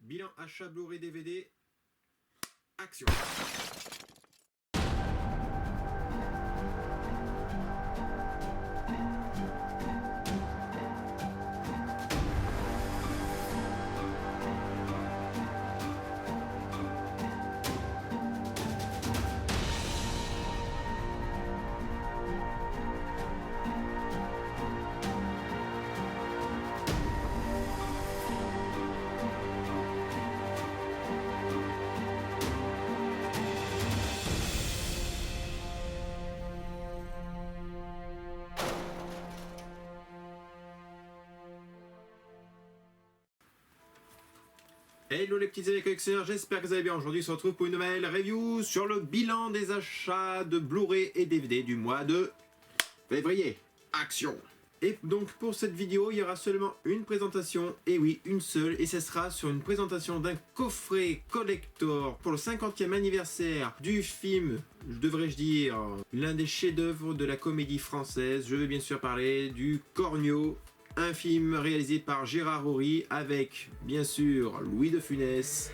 Bilan achat Blu-ray DVD. Action. Hello les petits amis collectionneurs, j'espère que vous allez bien. Aujourd'hui on se retrouve pour une nouvelle review sur le bilan des achats de Blu-ray et DVD du mois de février. Action. Et donc pour cette vidéo il y aura seulement une présentation, et oui une seule, et ce sera sur une présentation d'un coffret collector pour le 50e anniversaire du film, devrais-je dire, l'un des chefs-d'œuvre de la comédie française. Je vais bien sûr parler du Cornio. Un film réalisé par Gérard Rory avec, bien sûr, Louis de Funès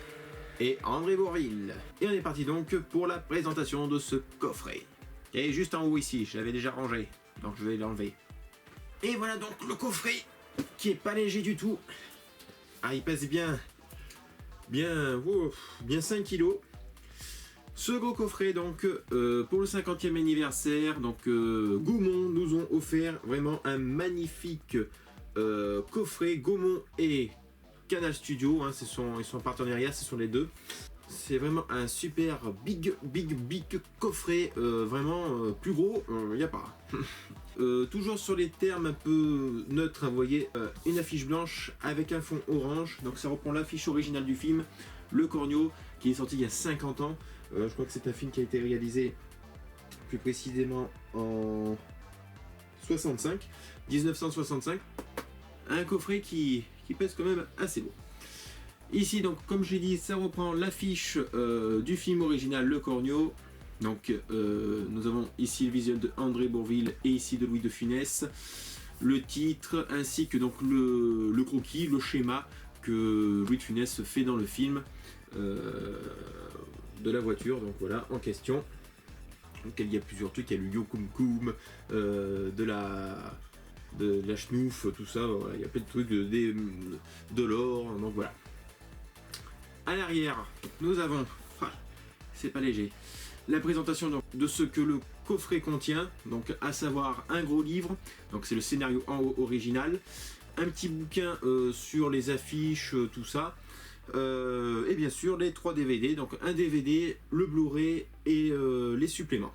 et André Bourvil. Et on est parti donc pour la présentation de ce coffret. Et juste en haut ici, je l'avais déjà rangé, donc je vais l'enlever. Et voilà donc le coffret, qui est pas léger du tout. Ah, il pèse bien 5 kilos. Ce gros coffret donc pour le 50e anniversaire, donc Gaumont nous ont offert vraiment un magnifique coffret. Gaumont et Canal Studio, hein, ils sont en partenariat, ce sont les deux. C'est vraiment un super big coffret, vraiment plus gros, il n'y a pas. Toujours sur les termes un peu neutres, hein, vous voyez, une affiche blanche avec un fond orange, donc ça reprend l'affiche originale du film, Le Cornio, qui est sorti il y a 50 ans. Je crois que c'est un film qui a été réalisé plus précisément en 1965. Un coffret qui pèse quand même assez lourd. Ici donc comme j'ai dit, ça reprend l'affiche du film original Le Cornio. Donc nous avons ici le visuel de André Bourvil et ici de Louis de Funès. Le titre ainsi que donc le croquis, le schéma que Louis de Funès fait dans le film de la voiture, donc voilà, en question. Donc il y a plusieurs trucs, il y a le Yo Koum Koum, de la schnouf, tout ça, voilà, il y a plein de trucs, de l'or, donc voilà. À l'arrière, nous avons, c'est pas léger, la présentation donc, de ce que le coffret contient, donc à savoir un gros livre, donc c'est le scénario en haut original, un petit bouquin sur les affiches, tout ça, et bien sûr les 3 DVD, donc un DVD, le Blu-ray et les suppléments.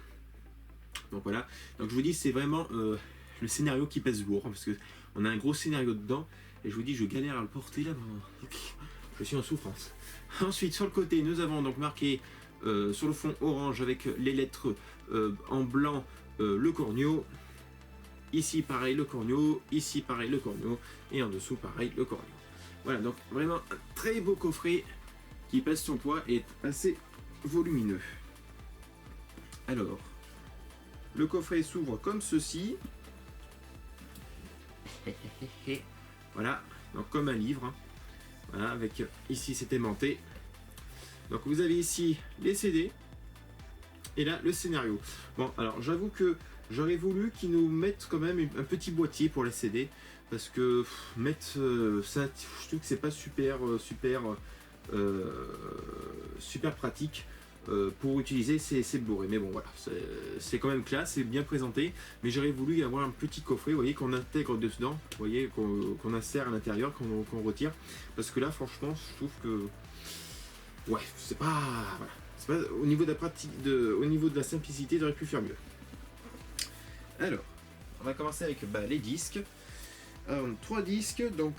Donc voilà, donc je vous dis c'est vraiment le scénario qui pèse lourd, parce que on a un gros scénario dedans, et je vous dis je galère à le porter là, je suis en souffrance. Ensuite sur le côté nous avons donc marqué sur le fond orange avec les lettres en blanc le Cornio. Ici pareil le Cornio, ici pareil le Cornio, et en dessous pareil le Cornio. Voilà, donc vraiment un très beau coffret qui pèse son poids et est assez volumineux. Alors, le coffret s'ouvre comme ceci. Voilà, donc comme un livre. Hein. Voilà, avec ici c'est aimanté. Donc vous avez ici les CD et là le scénario. Bon, alors j'avoue que j'aurais voulu qu'ils nous mettent quand même un petit boîtier pour les CD, parce que mettre ça, je trouve que c'est pas super pratique pour utiliser ces Blu-ray. Mais bon voilà, c'est quand même classe, c'est bien présenté, mais j'aurais voulu y avoir un petit coffret, vous voyez, qu'on intègre dedans, vous voyez, qu'on insère à l'intérieur, qu'on retire, parce que là franchement je trouve que ouais, c'est pas, voilà, c'est pas au niveau de la pratique, au niveau de la simplicité, j'aurais pu faire mieux. Alors, on va commencer avec les disques. Alors, 3 disques, donc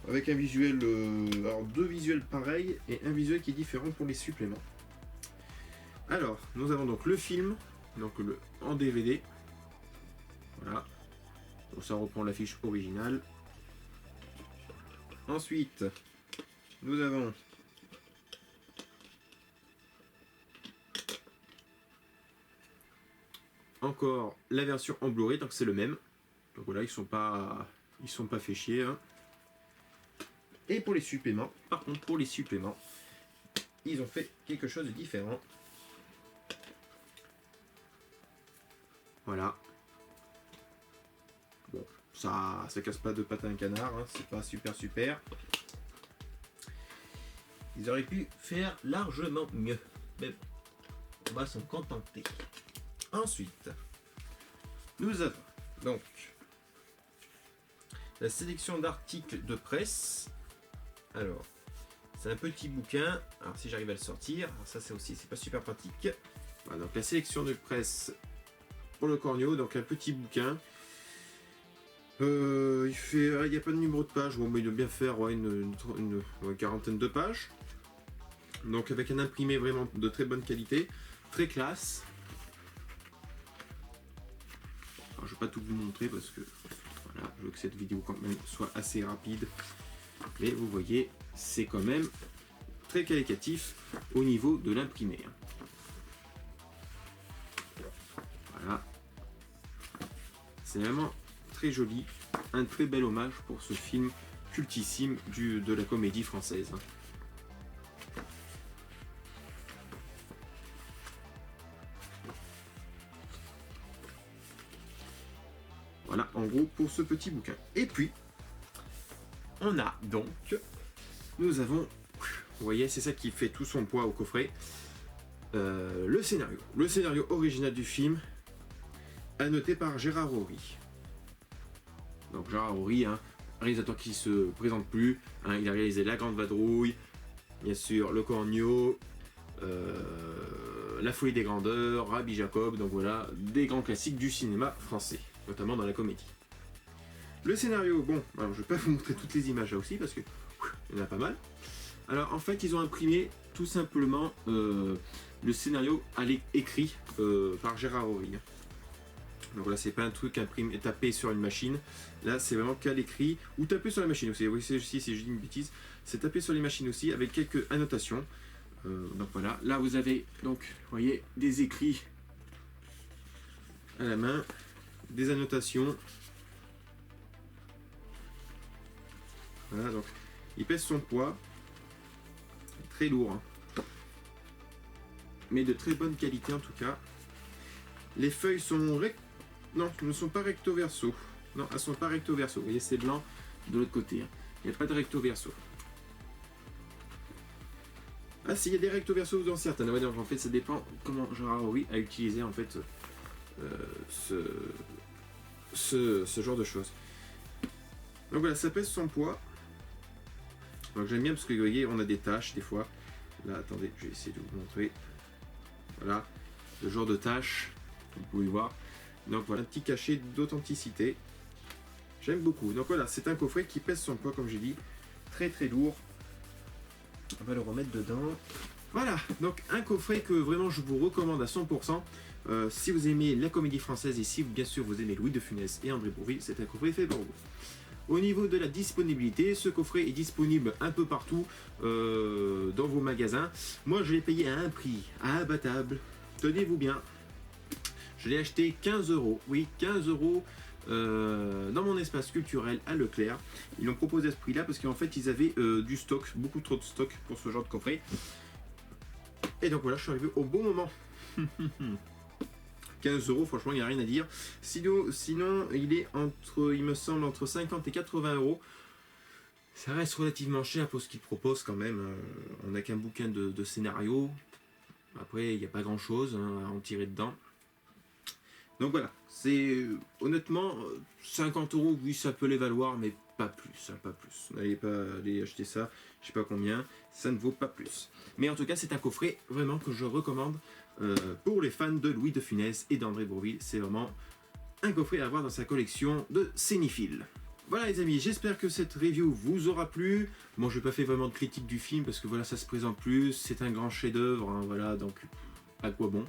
avec un visuel, alors 2 visuels pareils et un visuel qui est différent pour les suppléments. Alors, nous avons donc le film, donc en DVD. Voilà, donc ça reprend l'affiche originale. Ensuite, nous avons encore la version en Blu-ray, donc c'est le même. Donc voilà, ils sont pas fait chier. Hein. Et pour les suppléments, par contre pour les suppléments, ils ont fait quelque chose de différent. Voilà. Bon, ça casse pas de pattes à un canard, hein, c'est pas super. Ils auraient pu faire largement mieux. Mais bon, on va s'en contenter. Ensuite, nous avons donc la sélection d'articles de presse. Alors, c'est un petit bouquin. Alors, si j'arrive à le sortir, alors ça c'est pas super pratique. Voilà, donc la sélection de presse pour le corneau, donc un petit bouquin. Il n'y a pas de numéro de page, bon, mais il doit bien faire une quarantaine de pages. Donc avec un imprimé vraiment de très bonne qualité, très classe. Alors, je ne vais pas tout vous montrer parce que voilà, je veux que cette vidéo quand même soit assez rapide. Mais vous voyez, c'est quand même très qualitatif au niveau de l'imprimé. Voilà. C'est vraiment très joli, un très bel hommage pour ce film cultissime de la comédie française. Voilà, en gros, pour ce petit bouquin. Et puis, on a donc, nous avons, vous voyez, c'est ça qui fait tout son poids au coffret, le scénario. Le scénario original du film, annoté par Gérard Rory. Donc Gérard Rory, hein, réalisateur qui se présente plus, hein, il a réalisé La Grande Vadrouille, bien sûr, Le Corneau, La Folie des Grandeurs, Rabbi Jacob, donc voilà, des grands classiques du cinéma français, notamment dans la comédie. Le scénario, bon, alors je vais pas vous montrer toutes les images là aussi parce que il y en a pas mal. Alors en fait, ils ont imprimé tout simplement le scénario écrit par Gérard Rory. Donc là, c'est pas un truc imprimé, tapé sur une machine. Là, c'est vraiment qu'à l'écrit ou tapé sur la machine aussi. Oui, si je dis une bêtise, c'est tapé sur les machines aussi avec quelques annotations. Donc voilà, là vous avez donc, vous voyez, des écrits à la main, des annotations. Voilà, donc il pèse son poids, très lourd, hein, mais de très bonne qualité en tout cas. Les feuilles sont non, ne sont pas recto verso. Non, elles sont pas recto verso. Vous voyez, c'est blanc de l'autre côté. Hein. Il n'y a pas de recto verso. Ah si, il y a des recto verso dans certaines. Ouais, donc en fait, ça dépend comment Gérard Rory a utilisé en fait ce genre de choses. Donc voilà, ça pèse son poids. Donc j'aime bien parce que vous voyez, on a des taches des fois. Là, attendez, je vais essayer de vous montrer. Voilà, le genre de taches, vous pouvez voir. Donc voilà, un petit cachet d'authenticité. J'aime beaucoup. Donc voilà, c'est un coffret qui pèse son poids, comme j'ai dit. Très très lourd. On va le remettre dedans. Voilà, donc un coffret que vraiment je vous recommande à 100%. Si vous aimez la comédie française et si bien sûr vous aimez Louis de Funès et André Bourvil, c'est un coffret fait pour vous. Au niveau de la disponibilité, ce coffret est disponible un peu partout dans vos magasins. Moi, je l'ai payé à un prix imbattable. Tenez-vous bien. Je l'ai acheté 15 €. Oui, 15 € dans mon espace culturel à Leclerc. Ils l'ont proposé à ce prix-là parce qu'en fait, ils avaient du stock, beaucoup trop de stock pour ce genre de coffret. Et donc voilà, je suis arrivé au bon moment. 15 €, franchement, il n'y a rien à dire. Sinon, il est il me semble, entre 50 et 80 €. Ça reste relativement cher pour ce qu'il propose quand même. On n'a qu'un bouquin de scénario. Après, il n'y a pas grand-chose à en tirer dedans. Donc voilà, c'est honnêtement 50 €, oui, ça peut les valoir, mais pas plus, hein, pas plus. N'allez pas aller acheter ça, je sais pas combien, ça ne vaut pas plus. Mais en tout cas, c'est un coffret vraiment que je recommande pour les fans de Louis de Funès et d'André Bourvil. C'est vraiment un coffret à avoir dans sa collection de cinéphiles. Voilà les amis, j'espère que cette review vous aura plu. Moi, je n'ai pas fait vraiment de critique du film parce que voilà, ça se présente plus, c'est un grand chef-d'œuvre, hein, voilà, donc à quoi bon.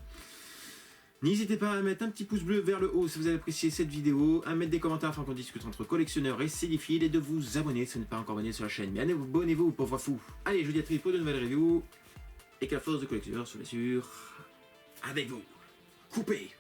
N'hésitez pas à mettre un petit pouce bleu vers le haut si vous avez apprécié cette vidéo, à mettre des commentaires afin qu'on discute entre collectionneurs et cinéphiles et de vous abonner si vous n'êtes pas encore abonné sur la chaîne. Mais abonnez-vous, pauvre fou. Allez, je vous dis à très vite pour de nouvelles reviews et que la force de collectionneur soit bien sûr avec vous. Coupez!